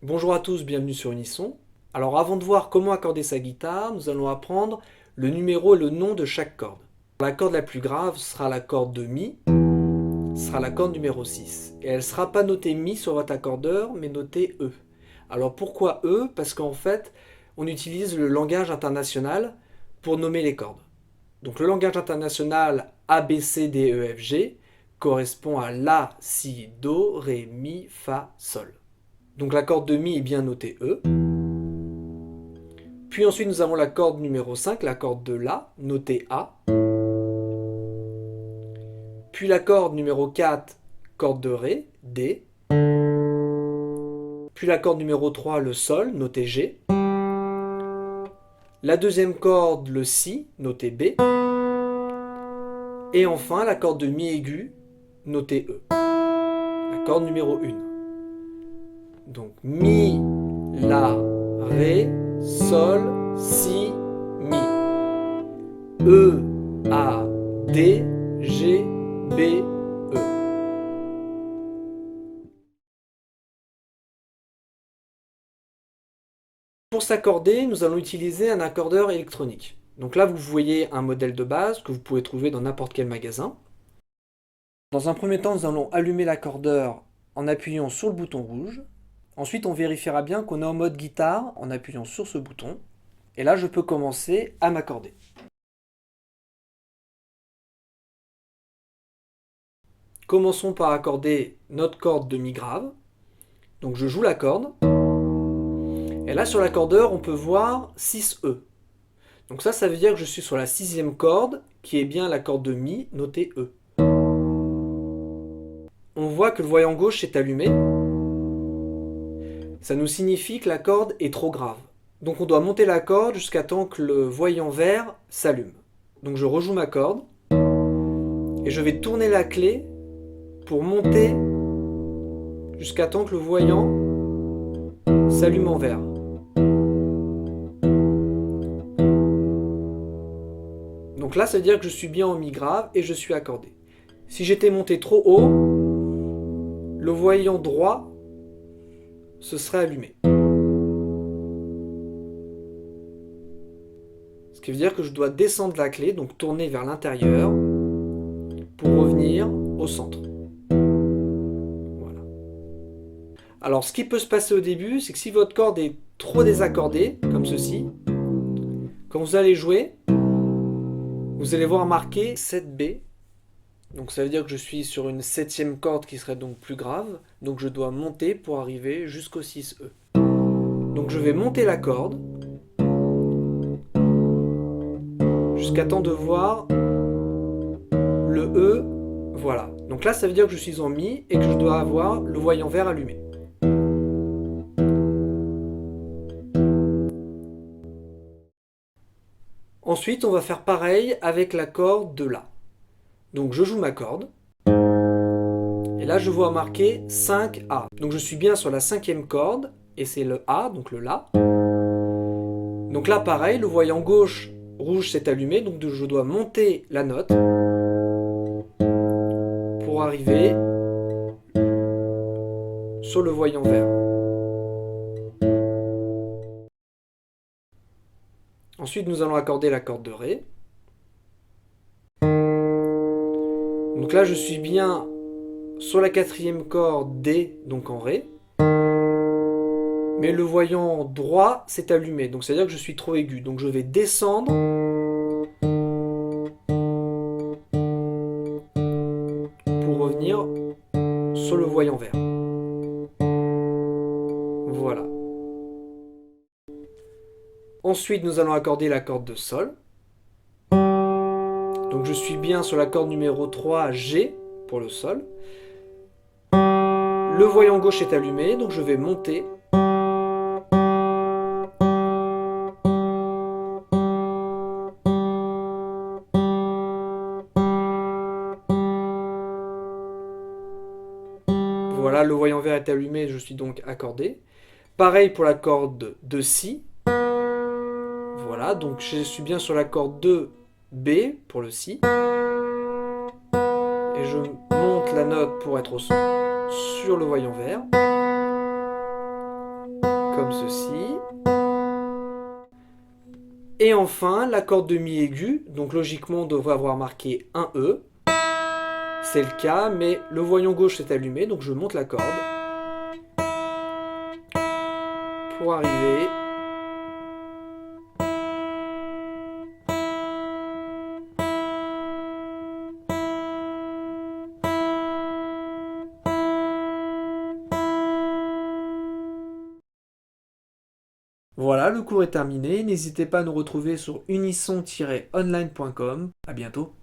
Bonjour à tous, bienvenue sur Unisson. Alors avant de voir comment accorder sa guitare, nous allons apprendre le numéro et le nom de chaque corde. La corde la plus grave sera la corde de Mi, ce sera la corde numéro 6. Et elle ne sera pas notée Mi sur votre accordeur, mais notée E. Alors pourquoi E? Parce qu'en fait, on utilise le langage international pour nommer les cordes. Donc le langage international A, B, C, D, E, F, G correspond à La, Si, Do, Ré, Mi, Fa, Sol. Donc la corde de Mi est bien notée E. Puis ensuite nous avons la corde numéro 5, la corde de La, notée A. Puis la corde numéro 4, corde de Ré, D. Puis la corde numéro 3, le Sol, noté G. La deuxième corde, le Si, noté B. Et enfin la corde de Mi aigu, notée E. La corde numéro 1. Donc Mi, La, Ré, Sol, Si, Mi. E, A, D, G, B, E. Pour s'accorder, nous allons utiliser un accordeur électronique. Donc là, vous voyez un modèle de base que vous pouvez trouver dans n'importe quel magasin. Dans un premier temps, nous allons allumer l'accordeur en appuyant sur le bouton rouge. Ensuite, on vérifiera bien qu'on est en mode guitare en appuyant sur ce bouton. Et là, je peux commencer à m'accorder. Commençons par accorder notre corde de mi grave. Donc je joue la corde. Et là, sur l'accordeur, on peut voir 6E. Donc ça veut dire que je suis sur la sixième corde, qui est bien la corde de Mi, notée E. On voit que le voyant gauche s'est allumé. Ça nous signifie que la corde est trop grave. Donc on doit monter la corde jusqu'à temps que le voyant vert s'allume. Donc je rejoue ma corde. Et je vais tourner la clé pour monter jusqu'à temps que le voyant s'allume en vert. Donc là, ça veut dire que je suis bien en mi grave et je suis accordé. Si j'étais monté trop haut, le voyant droit se serait allumé. Ce qui veut dire que je dois descendre la clé, donc tourner vers l'intérieur, pour revenir au centre. Voilà. Alors ce qui peut se passer au début, c'est que si votre corde est trop désaccordée, comme ceci, quand vous allez jouer, vous allez voir marqué 7B. Donc ça veut dire que je suis sur une septième corde qui serait donc plus grave. Donc je dois monter pour arriver jusqu'au 6E. Donc je vais monter la corde jusqu'à temps de voir le E. Voilà. Donc là ça veut dire que je suis en Mi et que je dois avoir le voyant vert allumé. Ensuite on va faire pareil avec la corde de La. Donc je joue ma corde. Et là je vois marqué 5A. Donc je suis bien sur la cinquième corde. Et c'est le A, donc le La. Donc là pareil, le voyant gauche rouge s'est allumé. Donc je dois monter la note pour arriver sur le voyant vert. Ensuite nous allons accorder la corde de Ré. Donc là je suis bien sur la quatrième corde D, donc en Ré. Mais le voyant droit s'est allumé, donc c'est à dire que je suis trop aigu. Donc je vais descendre pour revenir sur le voyant vert. Voilà. Ensuite nous allons accorder la corde de Sol. Donc je suis bien sur la corde numéro 3, G pour le Sol. Le voyant gauche est allumé, donc je vais monter. Voilà, le voyant vert est allumé, je suis donc accordé. Pareil pour la corde de Si. Voilà, donc je suis bien sur la corde de B pour le Si. Et je monte la note pour être sur le voyant vert. comme ceci. Et enfin, la corde de mi aigu, donc logiquement on devrait avoir marqué un E. C'est le cas, mais le voyant gauche s'est allumé, donc je monte la corde pour arriver Voilà, le cours est terminé. N'hésitez pas à nous retrouver sur unisson-online.com. À bientôt.